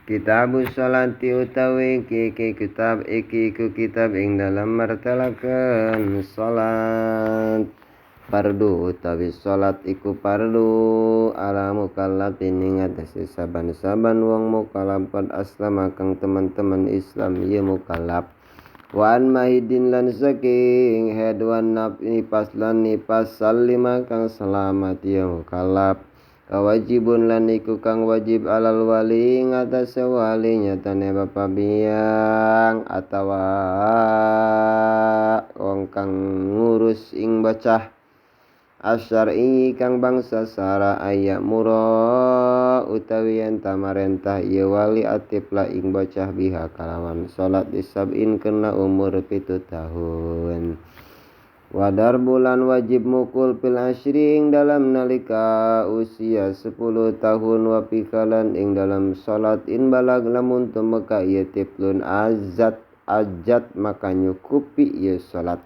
Kitabus sholati utawi iki kitab iki iku kitab ing dalam martelakeun sholat. Fardu utawi sholat iku fardu ala mukallafin ing atase saban-saban wong mukallaf qad aslama kang teman-teman Islam ye mukallaf. Wan mahidin lan saking hedwan nipas lan nipas salima kang selamat ye mukallaf. Kawajibun lan iku kang wajib alal wali ngatasi wali nyatane bapa biang atawa wong kang ngurus ing bocah asyari kang bangsa sara ayak mura utawi yen tamarentah ieu wali atipla ing bocah biha kalawan salat disabin kena umur 7 tahun. Wadar bulan wajib mukul pil asyri ing dalam nalika usia 10 tahun wapikalan ing dalam salat in balag lamun tumeka ieu tiplun ajat maka nyukupi ieu salat.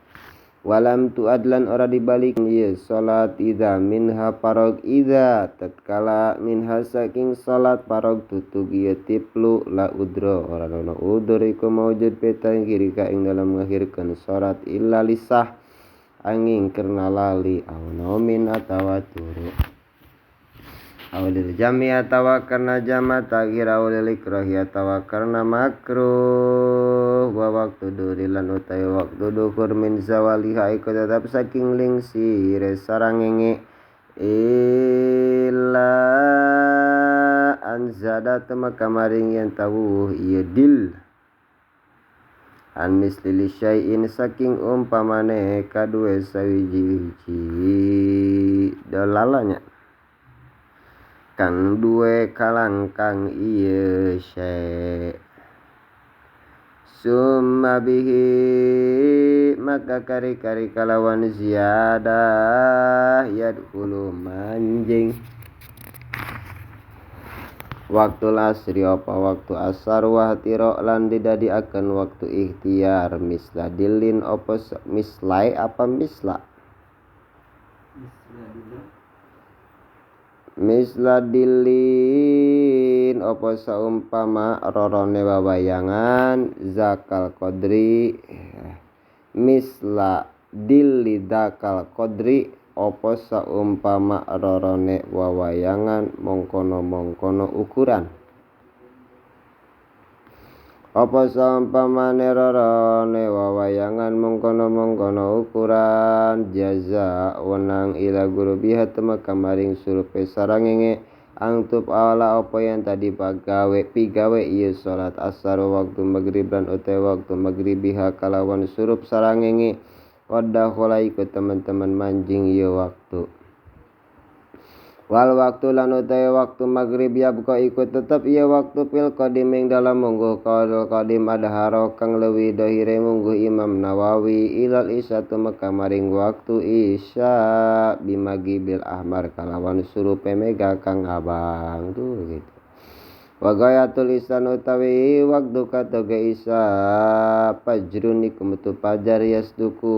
Walam tuadlan ora dibalik ieu salat idza minha parog idza tatkala minha saking salat parog tutug ieu tiplu la udra ora ana udur iku maujud peta kiri ka ing dalam ngakhirkeun salat illa lisah angin karena lali aw naumin atawa turu awlil jami atawa karena jama takhir awlil ikrahi atawa karena makruh wa waktu durilan utai waktu duhur min zawaliha iku tetap saking lingsi sarangenge illa anzada temaka maring yen tawuh ieu dil an misli syai'in saking umpamane kadue sawiji-wiji dalalanya kang duwe kalangkang ieu syai' summa bihi maka kari-kari kalawan ziyadah yadkhulu manjing waktu asri apa waktu asar wahtiro lan didadiaken waktu ikhtiar misla dilin apa mislai apa misla dilin apa saumpama rorone wawayangan zakal qadri misla dilli dakal qadri apa saumpama rorone wawayangan mongkono ukuran apa saumpamane rorone wawayangan mongkono ukuran jaza wenang ila guru biha temeka maring surupe sarangenge angtub ala apa yang tadi pigawe ieu salat asar waktu maghrib lan utai waktu maghrib biha kalawan surup sarangenge wadah kholai ku teman-teman manjing ieu waktu wal waktu lan utai waktu maghrib yabqa iku tetep ieu waktu pil qadim ing dalam mungguh qadim adharo kang leuwih dohire mungguh Imam Nawawi ilal isya tumeka maring waktu isya bimagibil ahmar kalawan surupe mega kang abang tuh gitu. Wagayatul isan utawi waktu katoge isya fajrun iku metu pajar yasduku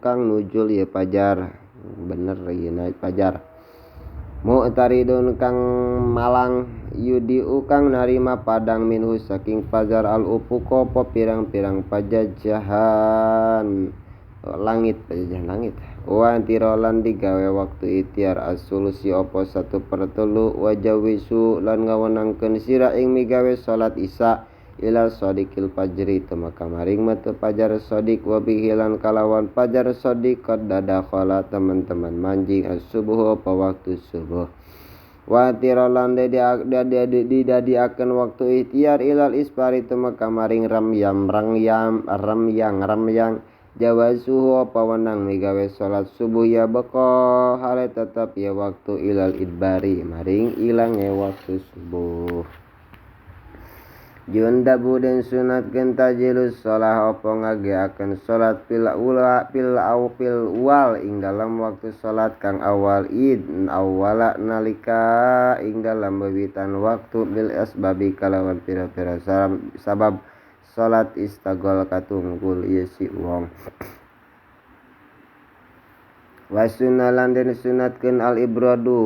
kang nujul ya pajar bener ieu pajar mu'taridun kang malang yudiu kang narima padang minhu saking pajar al ufuqa apa pirang-pirang pajajahan langit wa tirolan digawe waktu ikhtiar as-sulusi apa 1/3 wajawisu lan ngawenangkeun sira ing migawe salat isya ila shadiqil fajri temaka maring metu pajar shadiq wa bihi lan kalawan pajar shadiq qad dadakhala teman-teman manjing as-subuh apa waktu subuh wa tirolan didadiaken waktu ikhtiar ilal isfari temaka maring ramyang jawasuhu apa wenang migawe salat subuh ya beko hale tetap ya waktu ilal idbari maring ilange waktu subuh. Jundabu den sunatkeun tajilus shalah apa ngageaken salat pil wal ing dalam waktu salat kang awal id awala nalika ing dalam bewitan waktu bil asbabi kalawan pira-pira sabab salat istagol katunggul ieu si wong Wasuna lan den sunatkeun al ibradu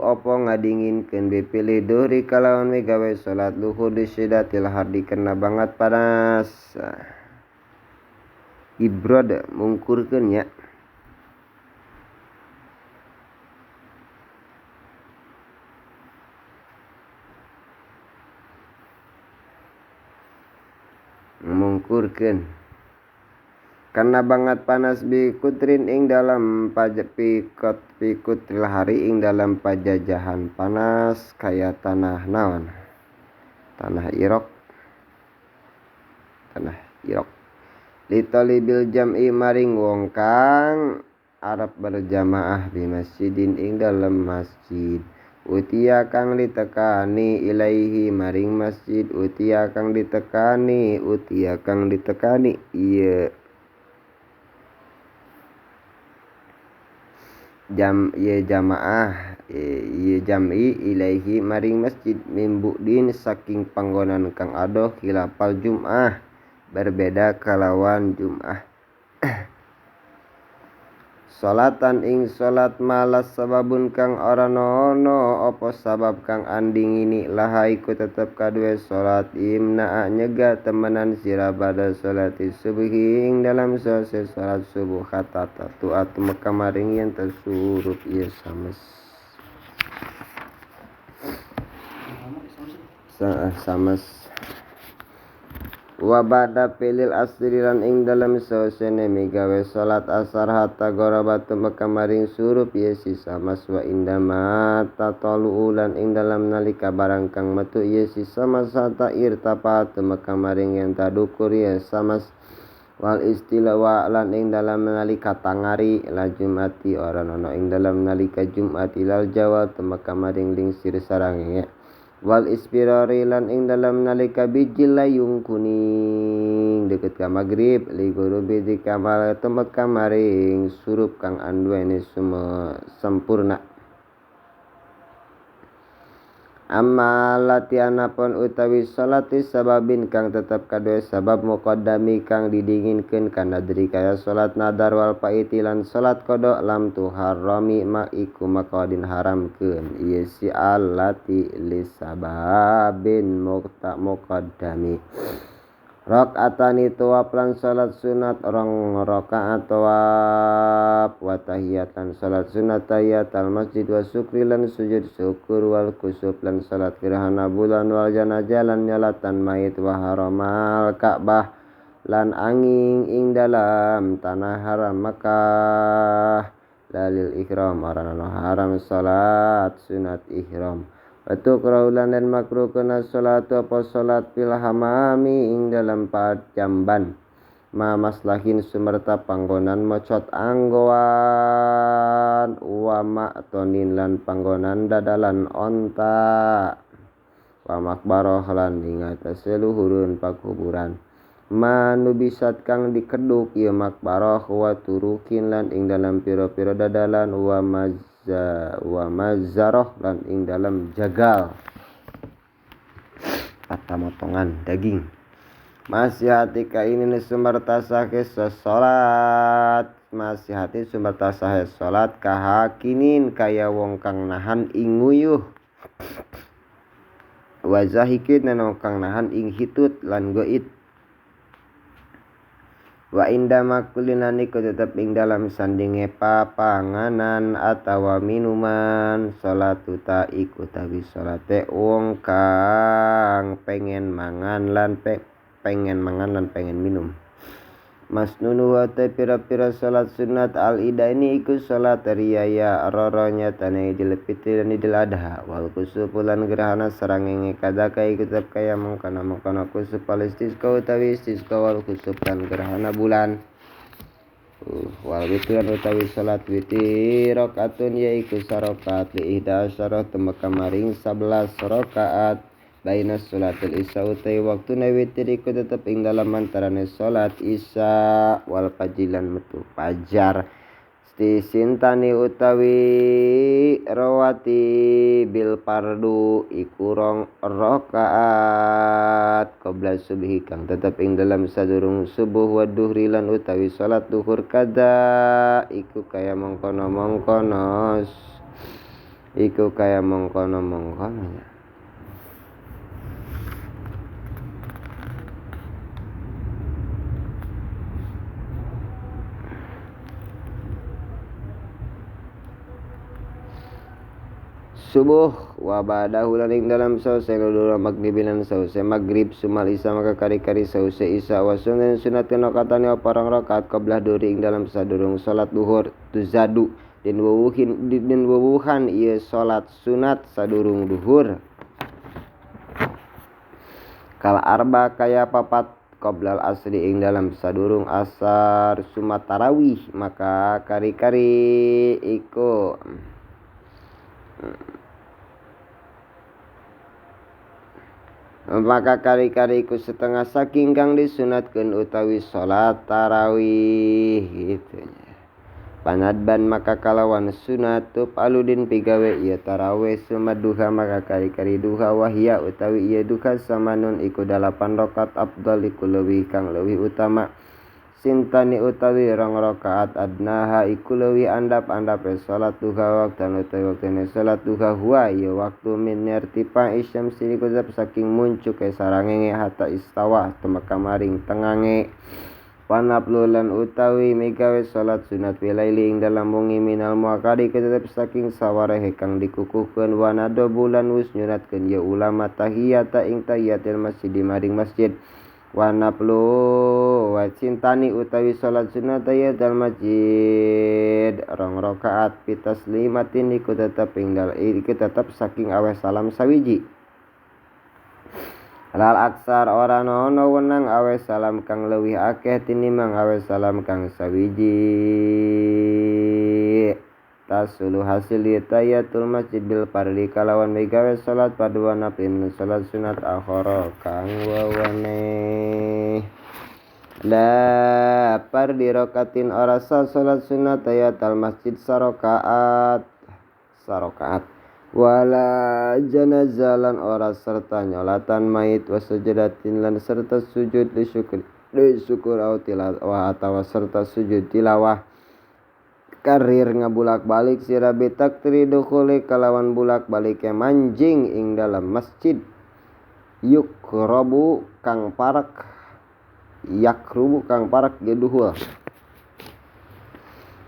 opo ngadinginkeun bipilih duhri kalawan migawe salat luhur di syidatil hardi kena banget panas. Ibrad mungkurkeun nya. Mungkurkeun karena banget panas bikutrin ing dalam pikutril hari ing dalam pajajahan panas kaya tanah naon tanah irok litolibil jam'i maring wong kang arep berjamaah di masjidin ing dalam masjid utia kang ditekani ilaihi maring masjid utia kang ditekani iya jamaah jam'i ilaihi maring masjid mimbudin saking panggonan kang adoh khilafal jum'ah berbeda kalawan jum'ah salatan ing salat malas sababun kang ora ono apa sabab kang andingini laha iku tetep kadue salat imna'a nyegah temenan sira bada salati subuhi ing dalam sause salat subuh kata tuat mekamaring yen tersurup ieu sames wa ba'da pilil asri lan ing dalam sausene migawe salat asar hatta gorabatu mekamaring surup ye sisa mas wa indama tatalu lan ing dalam nalika barang kang metu ye sisa mas hatta irtapat mekamaring yen tadukur ye samas wal istilawa lan ing dalam nalika tangari la jumati ora ono ing dalam nalika jumati lal jawa mekamaring lingsir sarange wal ispirari lan ing dalam nalika bijil layung kuning deket ka magrib li gurubi di kamal temek kamaring surup kang anduene sempurna amma latihanapun utawi salati sababin kang tetep kadue sabab muqaddami kang didinginkeun kana diri kaya salat nadar wal paiti lan salat qada lam tuharrami ma iku maqadin haramkeun ieu si allati li sababin muqaddami rakaatani tuwab lan salat sunat rong rakaat tuwab wa tahiyatan salat sunat tahiyatul masjid wa syukri lan sujud syukur wal kusuf lan salat gerhana bulan wal janazah lan nyalatan mayit wa haramal Ka'bah lan angin ing dalam tanah haram Makkah dalil ihram arana haram salat sunat ihram Watu kraulan dan makruh kena salatu apa salat fil hamami ing dalam jamban ma maslahin sumerta panggonan mocot anggoan wa ma'tonin lan panggonan dadalan onta wa makbaroh lan ing atase luhurun pakuburan manubisat kang dikeduk ieu makbaroh wa turukin lan ing dalam pira-pira dadalan wa mazaroh lan ing dalam jagal atau motongan daging masih hati ka ini sumerta sahe salat masih hati sumerta sahe salat kahakinin kaya wong kang nahan ing nguyuh wa zahikin wong kang nahan ing hitut lan goit wa inda makulina niku tetep ing dalam sandinge papanganan atawa minuman salatu ta iku tawi salate wong kang pengen mangan lan pengen minum masnunu wa ta pira-pira salat sunat al ida ini iku salat riyaya roronya tanai idul fitri dan idul adha wal kusuf lan gerhana sarangenge kadaka iku tetep kaya mangkana kusuf al istisqa utawi istisqa wal kusuf lan gerhana bulan wal witir utawi salat witir rakaatun yaiku sarakaat li ihda asyara temekamaring 11 rakaat baina salatul isya utai waktuna witir iku tetep ing dalam antarane salat isya wal fajilan metu fajar Sintani utawi rawati bil pardu iku rong rakaat qabla subhi kang tetep ing dalam sadurung subuh wa duhri lan utawi salat duhur kada iku kaya mengkono ya. Subuh wa ba'dahu lan ing dalam sause lulur magribilan sause magrib sumal isa maka kari-kari sause isa wa sunan sunat kena katane parang rakaat qablah duri ing dalam sadurung salat duhur tuzadu den wuwuhan ieu salat sunat sadurung duhur kal arba kaya papat qoblal asri ing dalam sadurung asar sumat tarawih maka kari-kari iku maka kari-kari iku setengah saking kang disunatkeun utawi salat tarawih gitu nya. Panadban maka kalawan sunat tup aludin pigawe ieu tarawih sumaduha maka kari-kari duha wahya utawi ieu duha samanun iku 8 rakaat afdal iku leuwih kang leuwih utama. Sintani utawi rong rakaat adnaha iku leuwih andap-andape salat duha waktan utawi waktene salat duha huwa ya waktu min irtifa isyamsi iku saking muncuke sarangenge hatta istawa temeka maring tengange panaplulan utawi migawe salat sunat wilaili ing dalam wengi minal muakadi tetep saking sawarehe kang dikukuhkeun wanado bulan wus nyunatkeun ya ulama tahiyata ing tahiyatul masjid maring masjid wanaplu wa cintani utawi salat sunat tahiyatul masjid rong rakaat pitaslimatin iku tetep saking aweh salam sawiji lal aksar ora ono wenang aweh salam kang leuwih akeh tinimbang aweh salam kang sawiji tasulu hasil tahiyatul masjid bil fardi kalawan migawe salat paduan napin salat sunat akhara kang wawane la fardi rakatin ora salat sunat tahiyatul masjid sarokaat wala janazalan ora serta nyolatan mayit wa sujudatin lan serta sujud disyukur atawa serta sujud tilawah karir ngabulak balik sirabi takri dukhuli kalawan bulak balike manjing ing dalam masjid yakrubu kang parak geduhul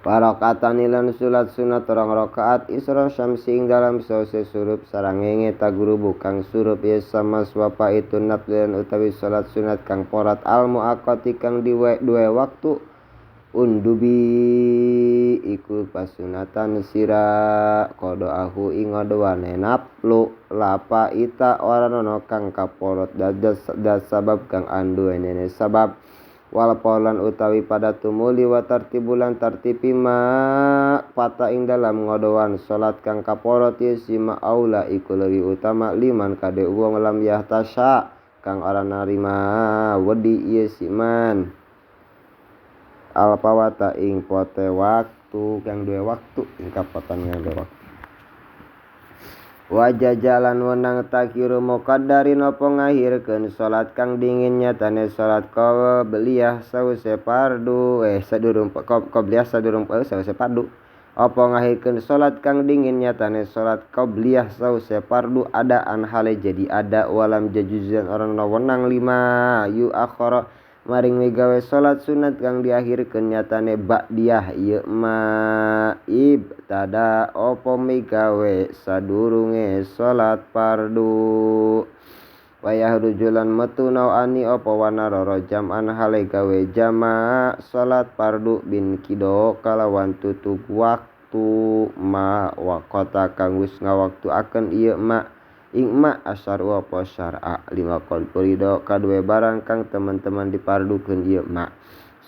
Parakatan lan sulat sunat rong rakaat isra syamsi ing dalam sause surup sarangenge tagrubu kang surup ya sama swapa itu naflan utawi salat sunat kang porat al muaqati kang duwe waktu undubi iku pasunatan sira qadaahu ing ngodoane naplu lapa ita ora ono kang kaporot dadas sabab kang anduene sabab wal paulan utawi pada tumuli wa tartibulan tartipi ma pata ing dalam ngodowan salat kang kaporot sima aula iku leuwih utama liman kade wong lam yahtasya kang ora narima wedi ieu siman alpawata ing pote waktu kang duwe waktu ing kapatan kang duwe waktu wajah jalan wenang takiru muqaddarin apa ngahirkeun salat kang dingin nyatane salat qabliyah sause fardu sadurung qabliyah sadurung sause fardu apa ngahirkeun salat kang dingin nyatane salat qabliyah sause fardu adaan hale jadi ada walam jajuzan orang wenang lima yu akhara maring migawe salat sunat kang diakhirkeun nyatane ba'diyah ieu ma ibtada opo migawe sadurunge salat fardu wayah rujulan metu nauani opo wanaroro jam'an hale gawe jama salat fardu bin kido kalawan tutug waktu ma waqata kang wis ngawaktu akan ieu ma Ingma asar apa syar'a lima kon purido kadue barang kang teman-teman dipardukeun ieu ma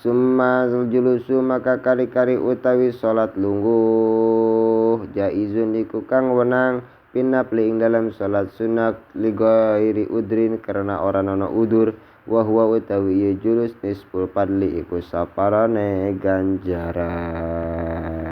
summa julusu maka kari-kari utawi salat lungguh jaizun iku kang wenang pinapli ing dalam salat sunat li ghairi udrin karena ora ana udur wa huwa utawi ieu julus nisful fadli iku saparane ganjaran.